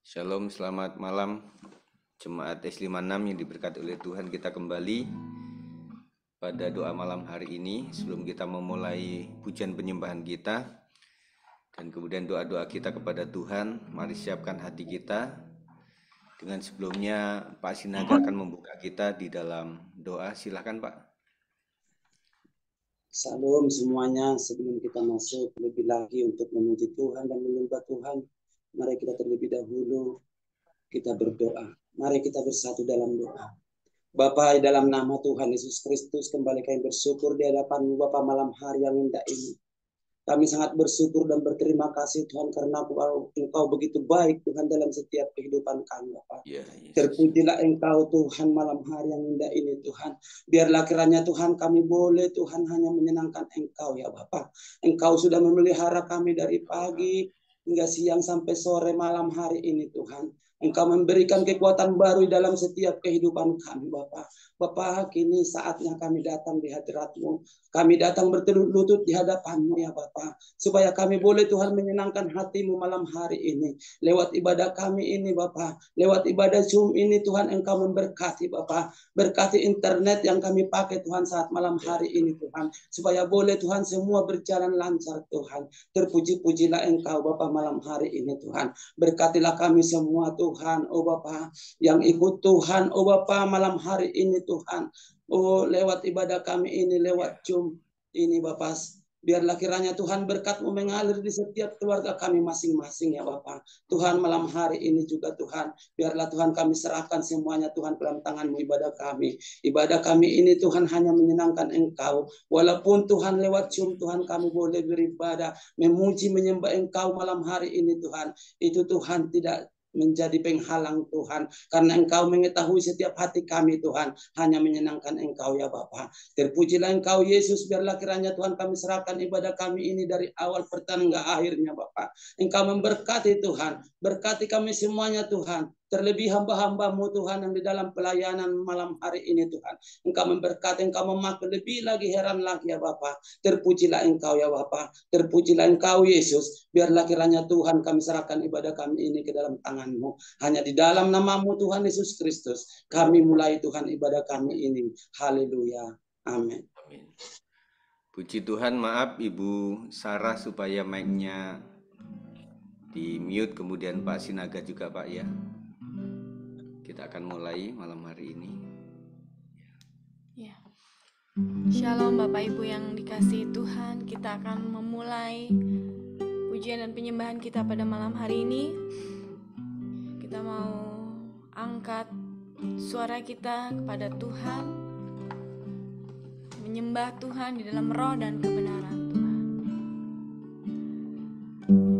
Shalom, selamat malam Jemaat S56 yang diberkati oleh Tuhan. Kita kembali pada doa malam hari ini. Sebelum kita memulai pujian penyembahan kita dan kemudian doa-doa kita kepada Tuhan, mari siapkan hati kita. Dengan sebelumnya Pak Sinaga akan membuka kita di dalam doa. Silakan Pak. Salam semuanya. Sebelum kita masuk lebih lagi untuk memuji Tuhan dan menyembah Tuhan, mari kita terlebih dahulu kita berdoa. Mari kita bersatu dalam doa. Bapa, dalam nama Tuhan Yesus Kristus, kembali kami bersyukur di hadapan-Mu Bapa malam hari yang indah ini. Kami sangat bersyukur dan berterima kasih Tuhan karena Engkau begitu baik Tuhan dalam setiap kehidupan kami Bapa. Terpujilah Engkau Tuhan malam hari yang indah ini Tuhan. Biarlah kiranya Tuhan kami boleh Tuhan hanya menyenangkan Engkau ya Bapa. Engkau sudah memelihara kami dari pagi hingga siang sampai sore malam hari ini Tuhan. Engkau memberikan kekuatan baru dalam setiap kehidupan kami Bapa. Bapa, kini saatnya kami datang di hadirat-Mu. Kami datang berlutut di hadapan-Mu ya Bapa. Supaya kami boleh Tuhan menyenangkan hati-Mu malam hari ini. Lewat ibadah kami ini Bapa. Lewat ibadah Zoom ini Tuhan Engkau memberkati Bapa. Berkati internet yang kami pakai Tuhan saat malam hari ini Tuhan. Supaya boleh Tuhan semua berjalan lancar Tuhan. Terpuji-pujilah Engkau Bapa malam hari ini Tuhan. Berkatilah kami semua Tuhan, oh Bapa, yang ikut Tuhan, oh Bapa malam hari ini Tuhan, oh lewat ibadah kami ini, lewat Zoom ini Bapa, biarlah kiranya Tuhan berkat-Mu mengalir di setiap keluarga kami masing-masing ya Bapa. Tuhan malam hari ini juga Tuhan, biarlah Tuhan kami serahkan semuanya Tuhan dalam tangan-Mu ibadah kami. Ibadah kami ini Tuhan hanya menyenangkan Engkau. Walaupun Tuhan lewat Zoom Tuhan kami boleh beribadah, memuji, menyembah Engkau malam hari ini Tuhan. Itu Tuhan tidak menjadi penghalang Tuhan, karena Engkau mengetahui setiap hati kami Tuhan, hanya menyenangkan Engkau ya Bapa. Terpujilah Engkau Yesus, biarlah kiranya Tuhan kami serahkan ibadah kami ini dari awal pertengahan hingga akhirnya Bapa. Engkau memberkati Tuhan, berkati kami semuanya Tuhan, terlebih hamba-hamba-Mu Tuhan yang di dalam pelayanan malam hari ini Tuhan. Engkau memberkati, Engkau memakai lebih lagi, heran lagi ya Bapa. Terpujilah Engkau ya Bapa, terpujilah Engkau Yesus, biarlah kiranya Tuhan kami serahkan ibadah kami ini ke dalam tangan-Mu. Hanya di dalam nama-Mu Tuhan Yesus Kristus kami mulai Tuhan ibadah kami ini. Haleluya. Amin. Amin. Puji Tuhan. Maaf Ibu Sarah supaya mic-nya di mute, kemudian Pak Sinaga juga Pak ya. Kita akan mulai malam hari ini. Ya. Shalom Bapak Ibu yang dikasihi Tuhan. Kita akan memulai pujian dan penyembahan kita pada malam hari ini. Kita mau angkat suara kita kepada Tuhan, menyembah Tuhan di dalam roh dan kebenaran Tuhan.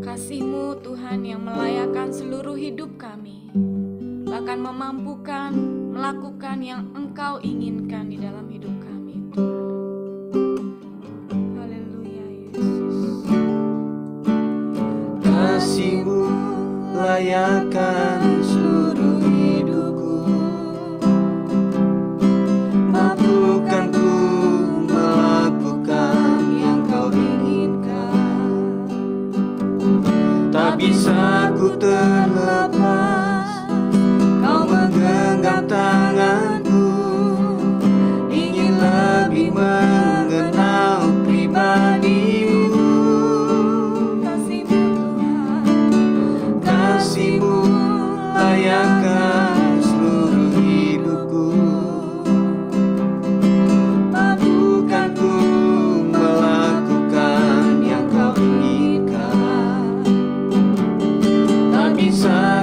Kasih-Mu Tuhan yang melayakkan seluruh hidup kami, bahkan memampukan melakukan yang Engkau inginkan di dalam hidup kami Tuhan. Haleluya Yesus. Kasih-Mu layakkan seluruh hidupku, mampukan ku melakukan yang Kau inginkan. Tak bisa ku terlepas, Kau menggenggam tanganku, ingin lebih mengenal pribadi-Mu. Kasih-Mu layakkan seluruh hidupku, mampukan ku melakukan yang Kau inginkan. Tak bisa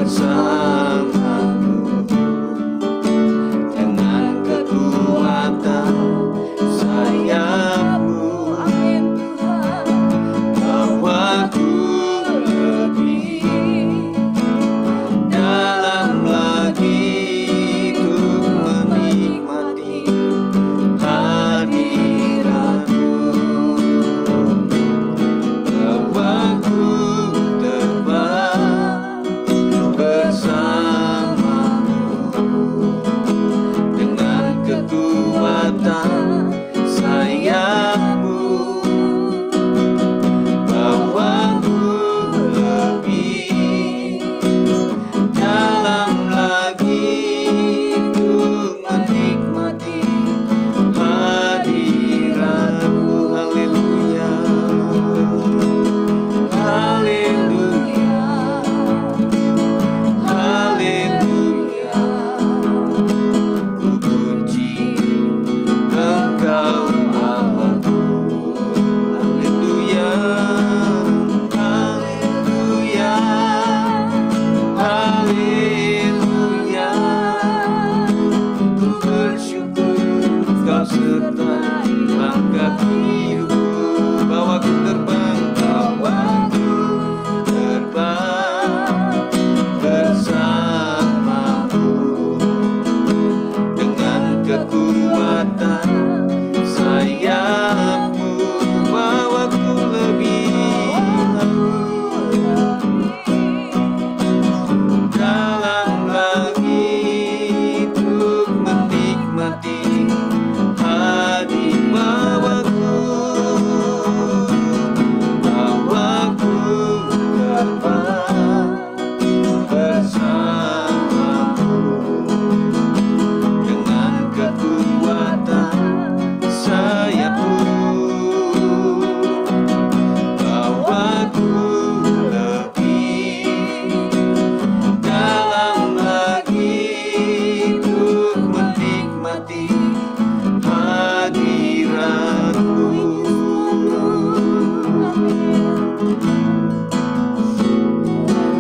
bersamamu dengan kekuatan sayapmu. Amin Tuhan. Bahwa ku lebih dalam lagi untuk menikmati hadiratmu. Bahwa ku terbang bersamamu dengan kekuatan sayapmu. Bahwa ku lebih dalam lagi untuk menikmati hadiratmu. Haleluya, haleluya, haleluya. Ku puji Engkau Allahku. Haleluya, haleluya, haleluya. Ku bersyukur Kau sertai langkah hidupku. Bahwa ku terbang, bahwa ku terbang bersamamu dengan kekuatan sayapmu. Bahwa ku lebih dalam lagi untuk menikmati bahwa ku terbang bersamamu dengan kekuatan sayapmu. Bahwa ku lebih dalam lagi untuk menikmati hadiratmu.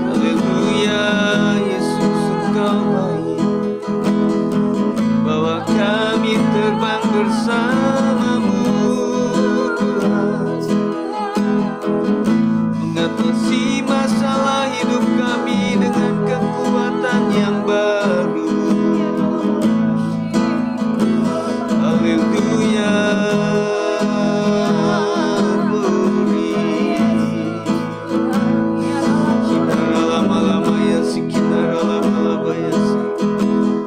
Haleluya, Yesus Engkau baik. Bahwa kami terbang bersamamu, mengatasi masalah hidup kami dengan kekuatan yang baru. Haleluya, glory. Kinara-lama-lama-ya si, kinara-lama-lama-ya si.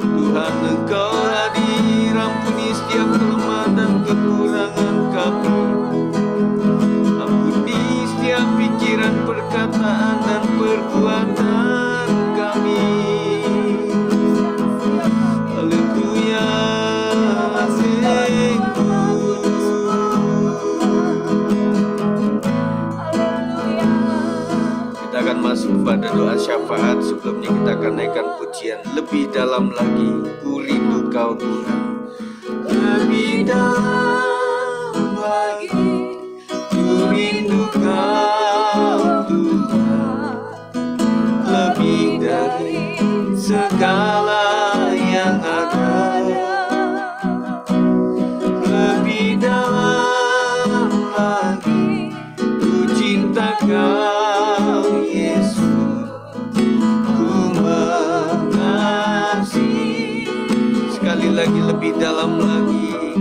Tuhan Engkau hadir, ampuni setiap kelemahan dan kekurangan kami. Ampuni setiap pikiran, perkataan, dan perbuatan kami. Haleluya, kita akan masuk pada doa syafaat. Sebelumnya kita akan naikkan pujian lebih dalam lagi. Ku rindu Kau Tuhan. Lebih dalam lagi, ku rindu Kau Tuhan. Lebih dari segala yang ada. Lebih dalam lagi, ku cinta Kau Yesus. Ku mengasihi. Sekali lagi, lebih dalam lagi.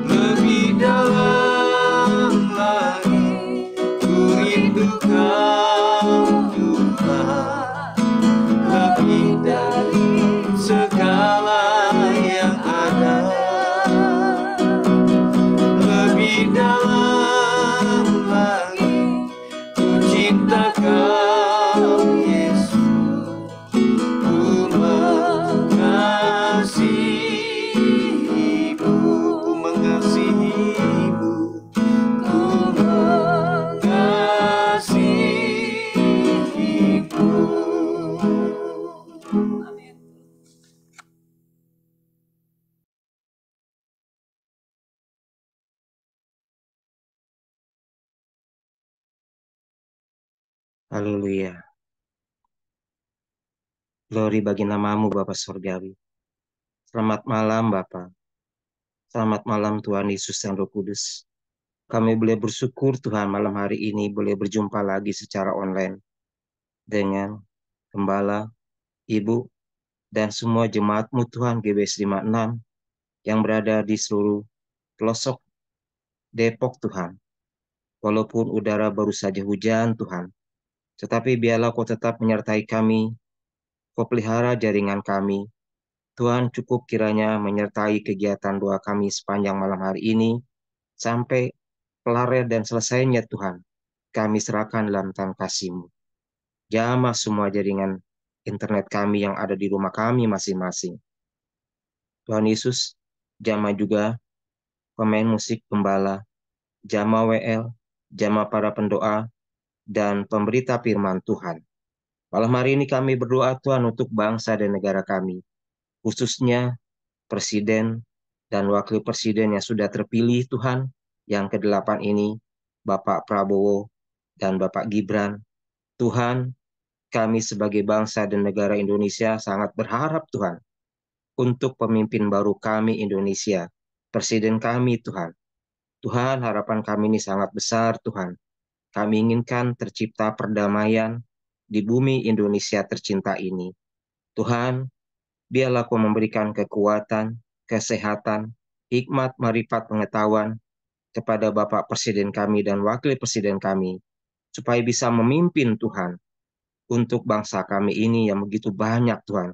Lebih dalam lagi, ku rindu Kau Tuhan. Lebih dari segala yang ada. Lebih dalam lagi, ku cinta Kau Yesus. Ku mengasihimu, ku mengasihimu, ku mengasihimu. Amin. Haleluya. Glory bagi namamu Bapa Surgawi. Selamat malam Bapa. Selamat malam Tuhan Yesus dan Roh Kudus. Kami boleh bersyukur Tuhan malam hari ini boleh berjumpa lagi secara online dengan Gembala, Ibu, dan semua jemaat-Mu Tuhan GBS 56 yang berada di seluruh pelosok Depok Tuhan. Walaupun udara baru saja hujan Tuhan, tetapi biarlah Kau tetap menyertai kami, Kau pelihara jaringan kami. Tuhan cukup kiranya menyertai kegiatan doa kami sepanjang malam hari ini, sampai kelar dan selesainya Tuhan, kami serahkan dalam tangan kasih-Mu. Jamah semua jaringan internet kami yang ada di rumah kami masing-masing. Tuhan Yesus, jamah juga pemain musik Gembala, jamah WL, jamah para pendoa, dan pemberita firman Tuhan. Malam hari ini kami berdoa Tuhan untuk bangsa dan negara kami, khususnya Presiden dan Wakil Presiden yang sudah terpilih Tuhan, yang ke-8 ini, Bapak Prabowo dan Bapak Gibran. Tuhan, kami sebagai bangsa dan negara Indonesia sangat berharap Tuhan, untuk pemimpin baru kami Indonesia, Presiden kami Tuhan. Tuhan, harapan kami ini sangat besar Tuhan. Kami inginkan tercipta perdamaian di bumi Indonesia tercinta ini. Tuhan, biarlah Kau memberikan kekuatan, kesehatan, hikmat, marifat, pengetahuan kepada Bapak Presiden kami dan Wakil Presiden kami, supaya bisa memimpin Tuhan untuk bangsa kami ini yang begitu banyak Tuhan,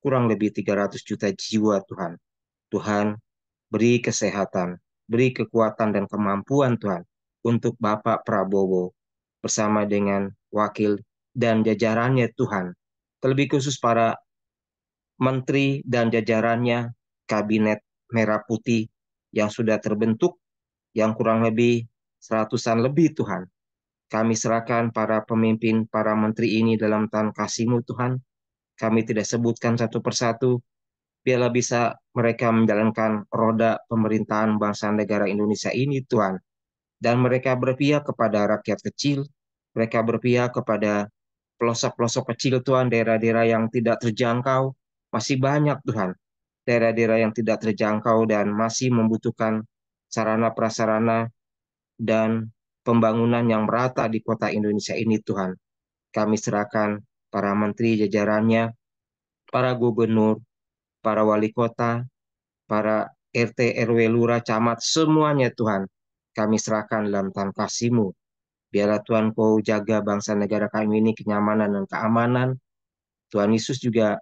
kurang lebih 300 juta jiwa Tuhan. Tuhan, beri kesehatan, beri kekuatan dan kemampuan Tuhan untuk Bapak Prabowo bersama dengan wakil dan jajarannya Tuhan. Terlebih khusus para menteri dan jajarannya, kabinet merah putih yang sudah terbentuk, yang kurang lebih seratusan lebih Tuhan. Kami serahkan para pemimpin, para menteri ini dalam tangan kasih-Mu Tuhan. Kami tidak sebutkan satu persatu, biarlah bisa mereka menjalankan roda pemerintahan bangsa negara Indonesia ini Tuhan. Dan mereka berpihak kepada rakyat kecil, mereka berpihak kepada pelosok-pelosok kecil Tuhan, daerah-daerah yang tidak terjangkau, masih banyak Tuhan. Daerah-daerah yang tidak terjangkau dan masih membutuhkan sarana prasarana dan pembangunan yang merata di kota Indonesia ini Tuhan. Kami serahkan para menteri jajarannya, para gubernur, para wali kota, para RT, RW, lurah, camat, semuanya Tuhan. Kami serahkan dalam tangan kasih-Mu. Biarlah Tuhan Kau jaga bangsa negara kami ini kenyamanan dan keamanan. Tuhan Yesus juga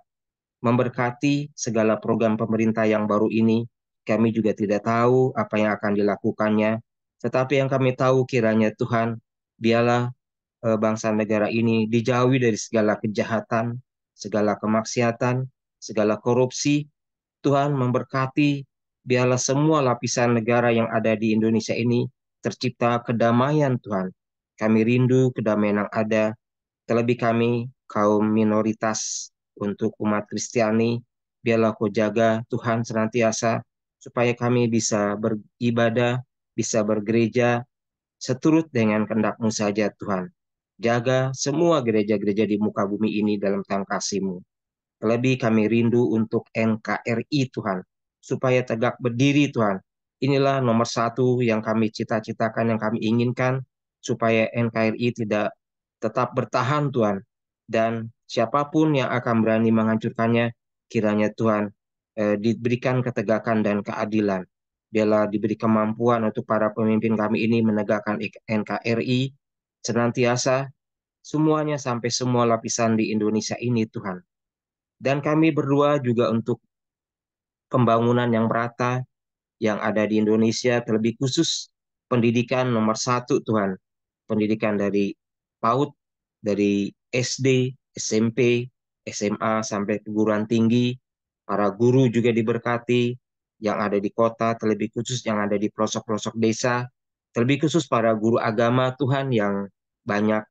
memberkati segala program pemerintah yang baru ini. Kami juga tidak tahu apa yang akan dilakukannya. Tetapi yang kami tahu kiranya Tuhan, biarlah bangsa negara ini dijauhi dari segala kejahatan, segala kemaksiatan, segala korupsi. Tuhan memberkati, biarlah semua lapisan negara yang ada di Indonesia ini tercipta kedamaian Tuhan. Kami rindu kedamaian yang ada, terlebih kami kaum minoritas untuk umat Kristiani, biarlah Kau jaga Tuhan senantiasa, supaya kami bisa beribadah, bisa bergereja, seturut dengan kehendak-Mu saja Tuhan. Jaga semua gereja-gereja di muka bumi ini dalam tangan kasih-Mu. Terlebih kami rindu untuk NKRI Tuhan, supaya tegak berdiri Tuhan. Inilah nomor satu yang kami cita-citakan, yang kami inginkan, supaya NKRI tidak tetap bertahan Tuhan. Dan siapapun yang akan berani menghancurkannya, kiranya Tuhan diberikan ketegakan dan keadilan. Biarlah diberi kemampuan untuk para pemimpin kami ini menegakkan NKRI senantiasa, semuanya sampai semua lapisan di Indonesia ini Tuhan. Dan kami berdoa juga untuk pembangunan yang merata yang ada di Indonesia, terlebih khusus pendidikan nomor satu Tuhan. Pendidikan dari PAUD, dari SD, SMP, SMA, sampai perguruan tinggi. Para guru juga diberkati yang ada di kota, terlebih khusus yang ada di pelosok-pelosok desa. Terlebih khusus para guru agama Tuhan yang banyak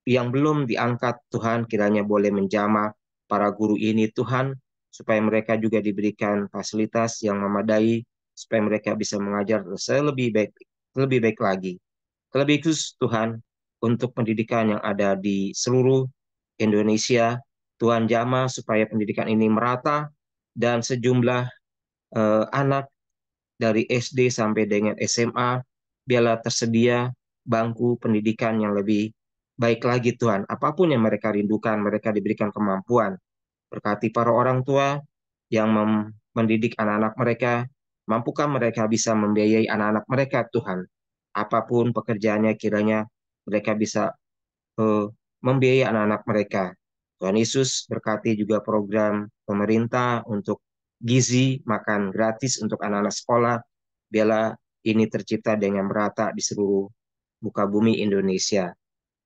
yang belum diangkat Tuhan, kiranya boleh menjamah para guru ini Tuhan, supaya mereka juga diberikan fasilitas yang memadai, supaya mereka bisa mengajar lebih baik lagi. Terlebih khusus Tuhan, untuk pendidikan yang ada di seluruh Indonesia, Tuhan jamah supaya pendidikan ini merata dan sejumlah anak dari SD sampai dengan SMA biarlah tersedia bangku pendidikan yang lebih baik lagi Tuhan. Apapun yang mereka rindukan, mereka diberikan kemampuan. Berkati para orang tua yang mendidik anak-anak mereka, mampukah mereka bisa membiayai anak-anak mereka Tuhan. Apapun pekerjaannya kiranya mereka bisa membiayai anak-anak mereka. Tuhan Yesus berkati juga program pemerintah untuk gizi, makan gratis untuk anak-anak sekolah. Biarlah ini tercipta dengan merata di seluruh muka bumi Indonesia.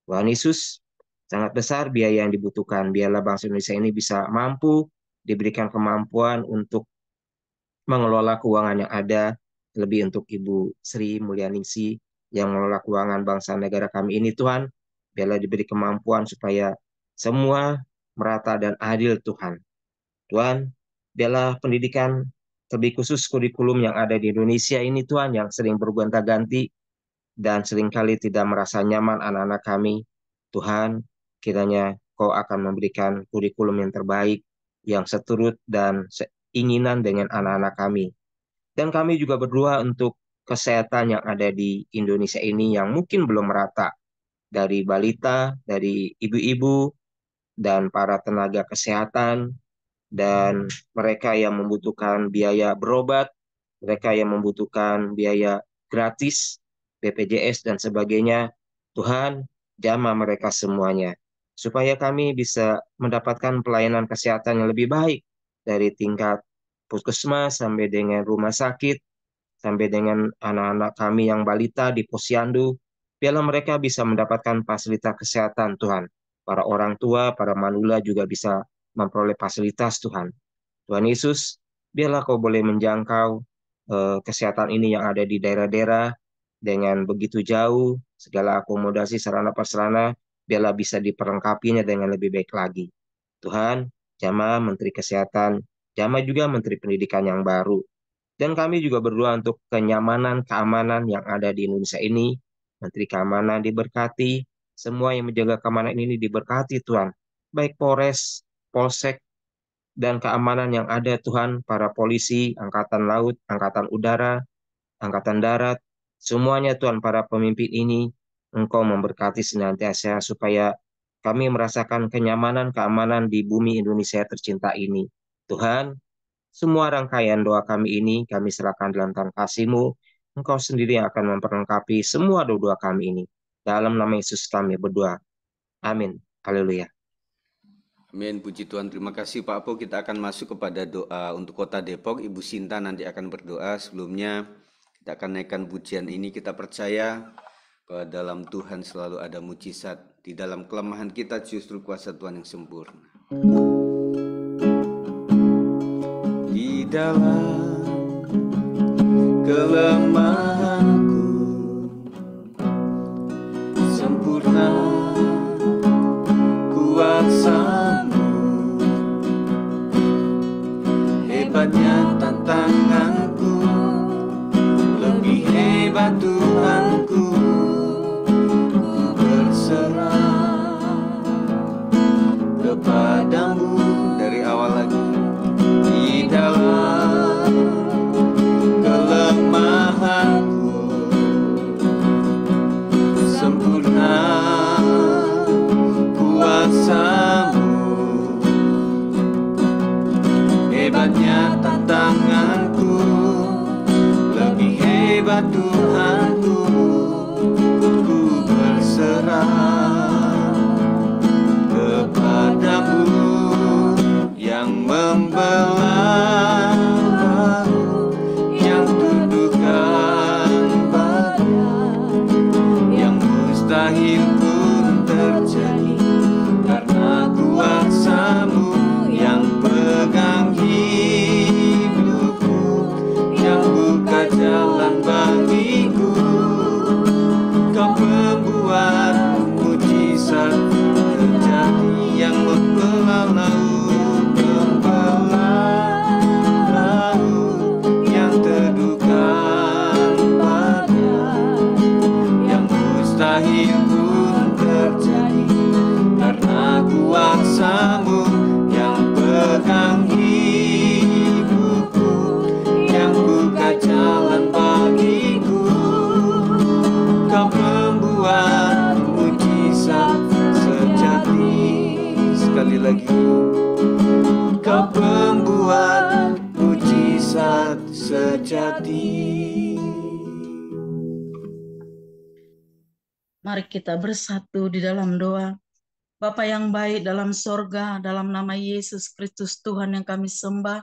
Tuhan Yesus, sangat besar biaya yang dibutuhkan. Biarlah bangsa Indonesia ini bisa mampu, diberikan kemampuan untuk mengelola keuangan yang ada, lebih untuk Ibu Sri Mulyaningsih yang mengelola keuangan bangsa negara kami ini Tuhan. Biarlah diberi kemampuan supaya semua merata dan adil Tuhan. Tuhan, biarlah pendidikan lebih khusus kurikulum yang ada di Indonesia ini Tuhan yang sering bergonta-ganti dan seringkali tidak merasa nyaman anak-anak kami. Tuhan, kiranya Kau akan memberikan kurikulum yang terbaik, yang seturut dan seinginan dengan anak-anak kami. Dan kami juga berdoa untuk kesehatan yang ada di Indonesia ini yang mungkin belum merata. Dari balita, dari ibu-ibu, dan para tenaga kesehatan, dan mereka yang membutuhkan biaya berobat, mereka yang membutuhkan biaya gratis, BPJS dan sebagainya. Tuhan, jamah mereka semuanya, supaya kami bisa mendapatkan pelayanan kesehatan yang lebih baik dari tingkat puskesmas sampai dengan rumah sakit, sampai dengan anak-anak kami yang balita di posyandu. Biarlah mereka bisa mendapatkan fasilitas kesehatan Tuhan. Para orang tua, para manula juga bisa memperoleh fasilitas Tuhan. Tuhan Yesus, biarlah Kau boleh menjangkau kesehatan ini yang ada di daerah-daerah dengan begitu jauh, segala akomodasi sarana prasarana, biarlah bisa diperlengkapinya dengan lebih baik lagi. Tuhan, jamah Menteri Kesehatan, jamah juga Menteri Pendidikan yang baru. Dan kami juga berdoa untuk kenyamanan, keamanan yang ada di Indonesia ini. Menteri Keamanan diberkati, semua yang menjaga keamanan ini diberkati Tuhan. Baik Polres, Polsek, dan keamanan yang ada Tuhan, para polisi, Angkatan Laut, Angkatan Udara, Angkatan Darat, semuanya Tuhan, para pemimpin ini, Engkau memberkati senantiasa supaya kami merasakan kenyamanan, keamanan di bumi Indonesia tercinta ini. Tuhan, semua rangkaian doa kami ini kami serahkan dalam tangan kasih-Mu. Engkau sendiri yang akan memperlengkapi semua doa kami ini. Dalam nama Yesus kami berdoa. Amin. Haleluya. Amin, puji Tuhan. Terima kasih Pak Apo. Kita akan masuk kepada doa untuk Kota Depok. Ibu Sinta nanti akan berdoa. Sebelumnya kita akan naikkan pujian ini. Kita percaya bahwa dalam Tuhan selalu ada mujizat. Di dalam kelemahan kita justru kuasa Tuhan yang sempurna. Di dalam kelemahanku sempurna kuasa-Mu, hebatnya tantanganku, lebih hebat Tuhanku, ku berserah kepadamu. Dari awal lagi. Di dalam kelemahanku sempurna kuasa-Mu, hebatnya tantanganku, lebih hebat Tuhanku, ku berserah kepadamu yang membelah bahu, yang tundukkan badan, yang mustahil pun terjadi, karena kuasa-Mu yang pegang hidupku, yang buka jalan bagiku. Kau membuat mujizat terjadi, yang membelah laut, yang teduhkan badan, yang mustahil pun terjadi, karena kuasa-Mu sekali lagi. Kau pembuat mujizat sejati. Mari kita bersatu di dalam doa. Bapa yang baik dalam sorga, dalam nama Yesus Kristus Tuhan yang kami sembah,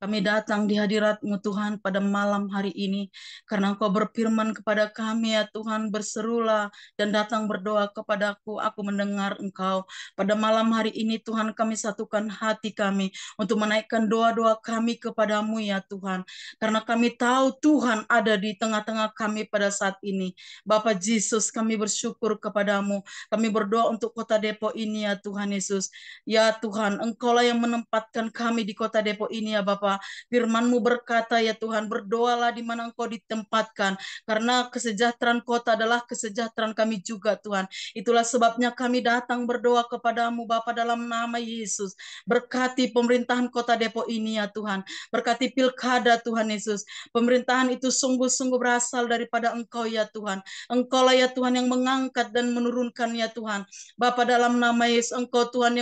kami datang di hadirat-Mu Tuhan pada malam hari ini, karena Engkau berfirman kepada kami ya Tuhan, berserulah dan datang berdoa kepadaku, aku mendengar Engkau. Pada malam hari ini Tuhan, kami satukan hati kami untuk menaikkan doa-doa kami kepadamu ya Tuhan, karena kami tahu Tuhan ada di tengah-tengah kami pada saat ini. Bapak Yesus, kami bersyukur kepadamu, kami berdoa untuk kota Depok ini ya Tuhan Yesus. Ya Tuhan, Engkaulah yang menempatkan kami di kota Depok ini ya Bapak. Firman-Mu berkata ya Tuhan, berdoalah di mana Engkau ditempatkan, karena kesejahteraan kota adalah kesejahteraan kami juga Tuhan. Itulah sebabnya kami datang berdoa kepadamu Bapa dalam nama Yesus. Berkati pemerintahan kota Depok ini ya Tuhan. Berkati pilkada Tuhan Yesus. Pemerintahan itu sungguh-sungguh berasal daripada Engkau ya Tuhan. Engkaulah ya Tuhan yang mengangkat dan menurunkan ya Tuhan. Bapa dalam nama Yesus, Engkau Tuhan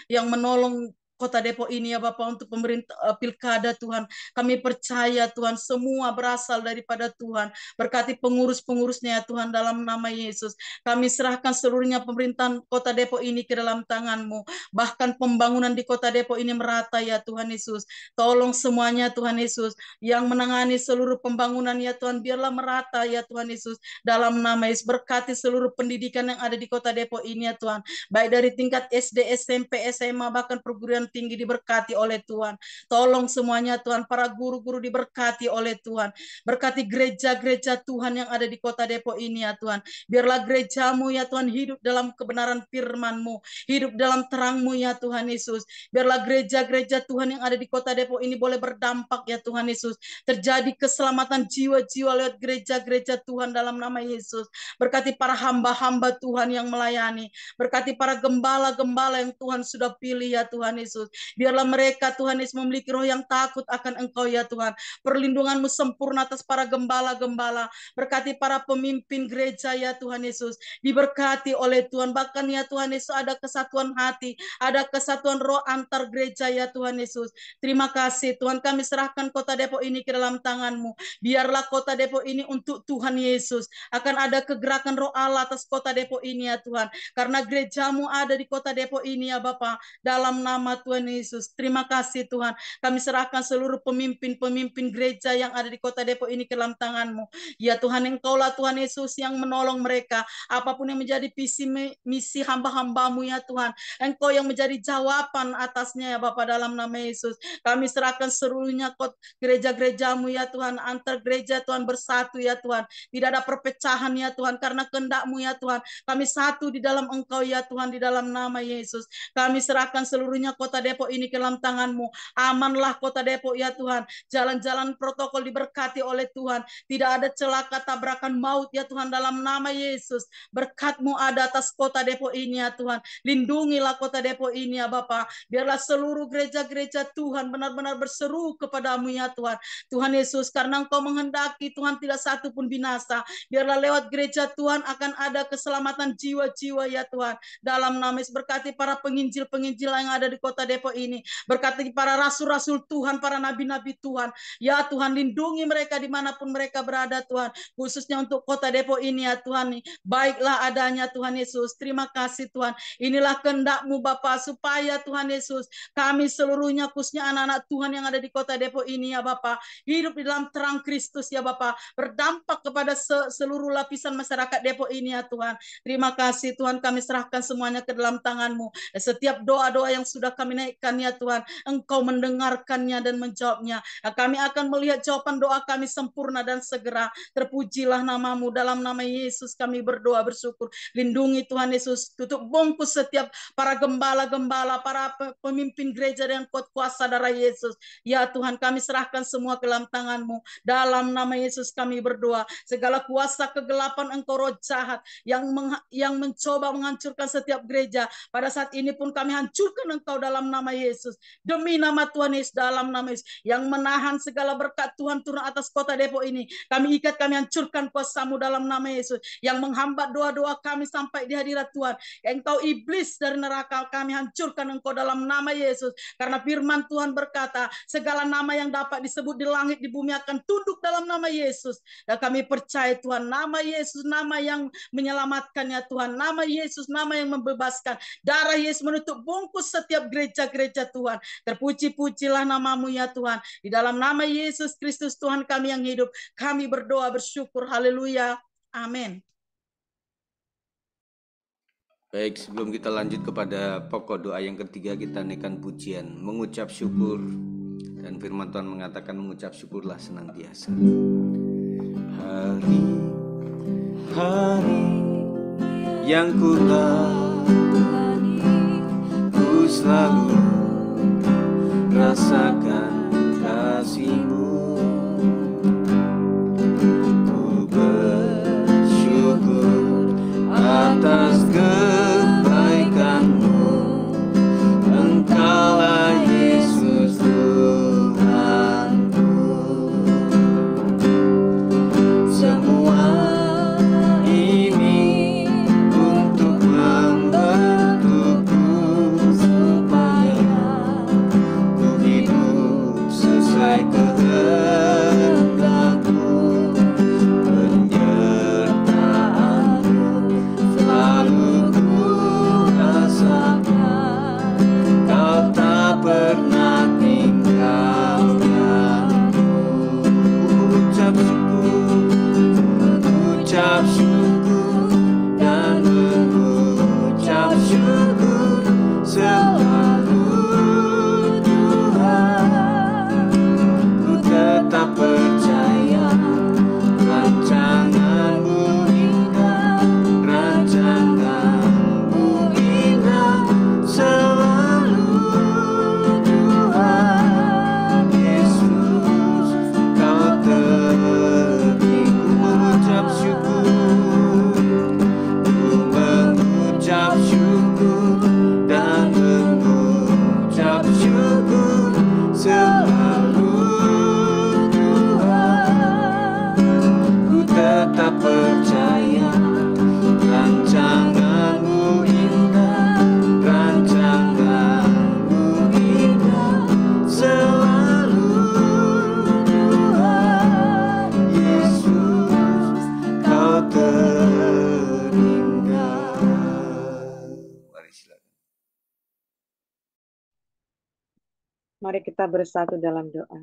yang menolong kota Depok ini ya Bapak untuk pemerintah pilkada Tuhan. Kami percaya Tuhan semua berasal daripada Tuhan. Berkati pengurus-pengurusnya ya Tuhan dalam nama Yesus. Kami serahkan seluruhnya pemerintahan kota Depok ini ke dalam tangan-Mu. Bahkan pembangunan di kota Depok ini merata ya Tuhan Yesus. Tolong semuanya Tuhan Yesus. Yang menangani seluruh pembangunan ya Tuhan, biarlah merata ya Tuhan Yesus. Dalam nama Yesus, berkati seluruh pendidikan yang ada di kota Depok ini ya Tuhan. Baik dari tingkat SD, SMP, SMA, bahkan perguruan tinggi diberkati oleh Tuhan. Tolong semuanya Tuhan, para guru-guru diberkati oleh Tuhan. Berkati gereja-gereja Tuhan yang ada di kota Depok ini ya Tuhan. Biarlah gereja-Mu ya Tuhan hidup dalam kebenaran firman-Mu, hidup dalam terang-Mu ya Tuhan Yesus. Biarlah gereja-gereja Tuhan yang ada di kota Depok ini boleh berdampak ya Tuhan Yesus. Terjadi keselamatan jiwa-jiwa lewat gereja-gereja Tuhan dalam nama Yesus. Berkati para hamba-hamba Tuhan yang melayani. Berkati para gembala-gembala yang Tuhan sudah pilih ya Tuhan Yesus. Biarlah mereka Tuhan Yesus memiliki roh yang takut akan Engkau ya Tuhan. Perlindungan-Mu sempurna atas para gembala-gembala. Berkati para pemimpin gereja ya Tuhan Yesus. Diberkati oleh Tuhan. Bahkan ya Tuhan Yesus ada kesatuan hati. Ada kesatuan roh antar gereja ya Tuhan Yesus. Terima kasih Tuhan, kami serahkan kota Depok ini ke dalam tangan-Mu. Biarlah kota Depok ini untuk Tuhan Yesus. Akan ada kegerakan roh Allah atas kota Depok ini ya Tuhan. Karena gereja-Mu ada di kota Depok ini ya Bapa. Dalam nama Tuhan Yesus. Terima kasih Tuhan. Kami serahkan seluruh pemimpin-pemimpin gereja yang ada di kota Depok ini ke dalam tangan-Mu. Ya Tuhan, Engkaulah Tuhan Yesus yang menolong mereka. Apapun yang menjadi visi misi hamba-hamba-Mu ya Tuhan. Engkau yang menjadi jawaban atasnya ya Bapa dalam nama Yesus. Kami serahkan seluruhnya gereja-gereja-Mu ya Tuhan. Antar gereja Tuhan bersatu ya Tuhan. Tidak ada perpecahan ya Tuhan. Karena kehendak-Mu ya Tuhan. Kami satu di dalam Engkau ya Tuhan. Di dalam nama Yesus. Kami serahkan seluruhnya kota Depok ini ke dalam tangan-Mu. Amanlah kota Depok ya Tuhan. Jalan-jalan protokol diberkati oleh Tuhan. Tidak ada celaka tabrakan maut ya Tuhan dalam nama Yesus. Berkat-Mu ada atas kota Depok ini ya Tuhan. Lindungilah kota Depok ini ya Bapa. Biarlah seluruh gereja-gereja Tuhan benar-benar berseru kepadamu ya Tuhan. Tuhan Yesus, karena Engkau menghendaki Tuhan tidak satu pun binasa. Biarlah lewat gereja Tuhan akan ada keselamatan jiwa-jiwa ya Tuhan. Dalam nama Yesus, berkati para penginjil-penginjil yang ada di kota Depok ini. Berkati para rasul-rasul Tuhan, para nabi-nabi Tuhan. Ya Tuhan, lindungi mereka dimanapun mereka berada Tuhan. Khususnya untuk kota Depok ini ya Tuhan. Baiklah adanya Tuhan Yesus. Terima kasih Tuhan. Inilah kehendak-Mu Bapa, supaya Tuhan Yesus, kami seluruhnya khususnya anak-anak Tuhan yang ada di kota Depok ini ya Bapa, hidup di dalam terang Kristus ya Bapa, berdampak kepada seluruh lapisan masyarakat Depok ini ya Tuhan. Terima kasih Tuhan, kami serahkan semuanya ke dalam tangan-Mu. Setiap doa-doa yang sudah kami naikkan ya Tuhan, Engkau mendengarkannya dan menjawabnya. Kami akan melihat jawaban doa kami sempurna dan segera. Terpujilah nama-Mu. Dalam nama Yesus kami berdoa bersyukur. Lindungi Tuhan Yesus, tutup bungkus setiap para gembala-gembala, para pemimpin gereja dengan kuasa darah Yesus. Ya Tuhan, kami serahkan semua ke dalam tangan-Mu. Dalam nama Yesus kami berdoa. Segala kuasa kegelapan Engkau roh jahat yang mencoba menghancurkan setiap gereja, pada saat ini pun kami hancurkan Engkau dalam dalam nama Yesus. Demi nama Tuhan Yesus, dalam nama Yesus, yang menahan segala berkat Tuhan turun atas kota Depok ini, kami ikat, kami hancurkan kuasa-Mu dalam nama Yesus, yang menghambat doa-doa kami sampai di hadirat Tuhan. Engkau iblis dari neraka, kami hancurkan engkau dalam nama Yesus. Karena firman Tuhan berkata, segala nama yang dapat disebut di langit, di bumi akan tunduk dalam nama Yesus. Dan kami percaya Tuhan, nama Yesus, nama yang menyelamatkan ya Tuhan, nama Yesus, nama yang membebaskan. Darah Yesus menutup bungkus setiap gereja-gereja Tuhan. Terpuji-pujilah nama-Mu ya Tuhan. Di dalam nama Yesus Kristus Tuhan kami yang hidup, kami berdoa bersyukur. Haleluya. Amin. Baik, sebelum kita lanjut kepada pokok doa yang ketiga, kita naikkan pujian, mengucap syukur. Dan firman Tuhan mengatakan mengucap syukurlah senantiasa. Hari-hari yang ku lalui, ku selalu rasakan kasih-Mu. Ku bersyukur atas kebaikan-Mu. Engkaulah Yesus Tuhanku. Semua ini untuk membentukku supaya ku hidup sesuai kehendak-Mu. Penyertaan-Mu selalu ku rasakan. Kau tak pernah tinggalkanku. Ucap syukur dan mengucap syukur selalu Tuhan. Ku tetap percaya rancangan-Mu indah, rancangan-Mu indah selalu Tuhan Yesus. Kau tertinggi. Mengucap syukur, ku mengucap syukur dan mengucap syukur selalu Tuhan. Ku tetap percaya rancangan-Mu indah, rancangan-Mu indah selalu Tuhan Yesus. Kau terindah. Mari silakan. Mari kita bersatu dalam doa.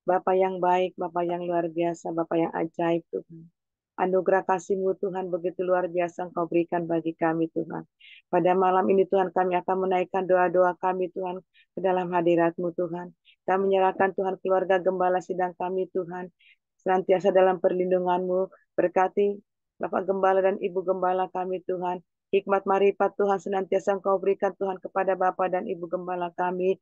Bapa yang baik, Bapa yang luar biasa, Bapa yang ajaib Tuhan. Anugerah kasih-Mu Tuhan begitu luar biasa Engkau berikan bagi kami Tuhan. Pada malam ini Tuhan kami akan menaikkan doa-doa kami Tuhan ke dalam hadirat-Mu Tuhan. Kami menyerahkan Tuhan keluarga gembala sidang kami Tuhan. Senantiasa dalam perlindungan-Mu. Berkati Bapak Gembala dan Ibu Gembala kami Tuhan. Hikmat marifat Tuhan senantiasa Engkau berikan Tuhan kepada Bapak dan Ibu Gembala kami.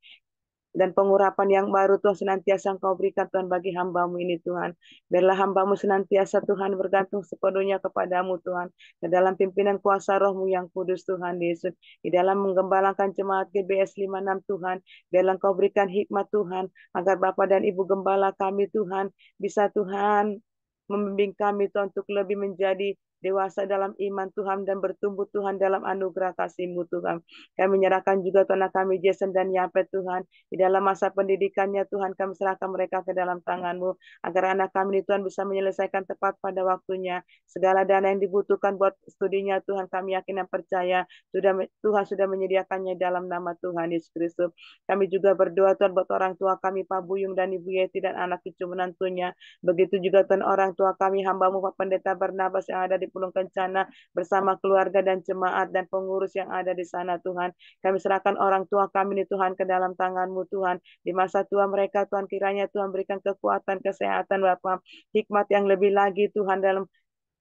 Dan pengurapan yang baru Tuhan senantiasa Engkau berikan Tuhan bagi hamba-Mu ini Tuhan. Biarlah hamba-Mu senantiasa Tuhan bergantung sepenuhnya kepada-Mu Tuhan. Ke dalam pimpinan kuasa Roh-Mu yang kudus Tuhan Yesus. Di dalam menggembalakan jemaat GBS 56 Tuhan. Biarlah Engkau berikan hikmat Tuhan. Agar Bapak dan Ibu Gembala kami Tuhan bisa Tuhan membimbing kami Tuhan untuk lebih menjadi dewasa dalam iman Tuhan dan bertumbuh Tuhan dalam anugerah kasih-Mu Tuhan. Kami menyerahkan juga Tuhan kami Jason dan Yapet Tuhan. Di dalam masa pendidikannya Tuhan kami serahkan mereka ke dalam tangan-Mu. Agar anak kami ini Tuhan bisa menyelesaikan tepat pada waktunya. Segala dana yang dibutuhkan buat studinya Tuhan kami yakin dan percaya. Tuhan sudah menyediakannya dalam nama Tuhan Yesus Kristus. Kami juga berdoa Tuhan buat orang tua kami Pak Buyung dan Ibu Yeti dan anak cucu menantunya. Begitu juga Tuhan orang tua kami hamba-Mu Pak Pendeta Barnabas yang ada di Pulung Kencana bersama keluarga dan jemaat dan pengurus yang ada di sana Tuhan. Kami serahkan orang tua kami ini Tuhan ke dalam tangan-Mu Tuhan. Di masa tua mereka Tuhan kiranya Tuhan berikan kekuatan, kesehatan Bapa, hikmat yang lebih lagi Tuhan dalam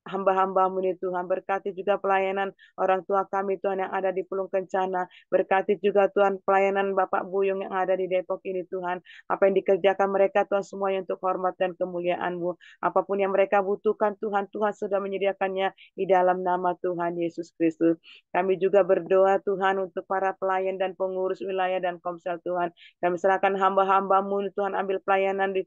hamba-hambamu ini Tuhan. Berkati juga pelayanan orang tua kami Tuhan yang ada di Pulung Kencana. Berkati juga Tuhan pelayanan Bapak Buyung yang ada di Depok ini Tuhan. Apa yang dikerjakan mereka Tuhan semuanya untuk hormat dan kemuliaan-Mu. Apapun yang mereka butuhkan Tuhan, Tuhan sudah menyediakannya di dalam nama Tuhan Yesus Kristus. Kami juga berdoa Tuhan untuk para pelayan dan pengurus wilayah dan komsel Tuhan. Kami serahkan hamba-hambamu Tuhan, ambil pelayanan di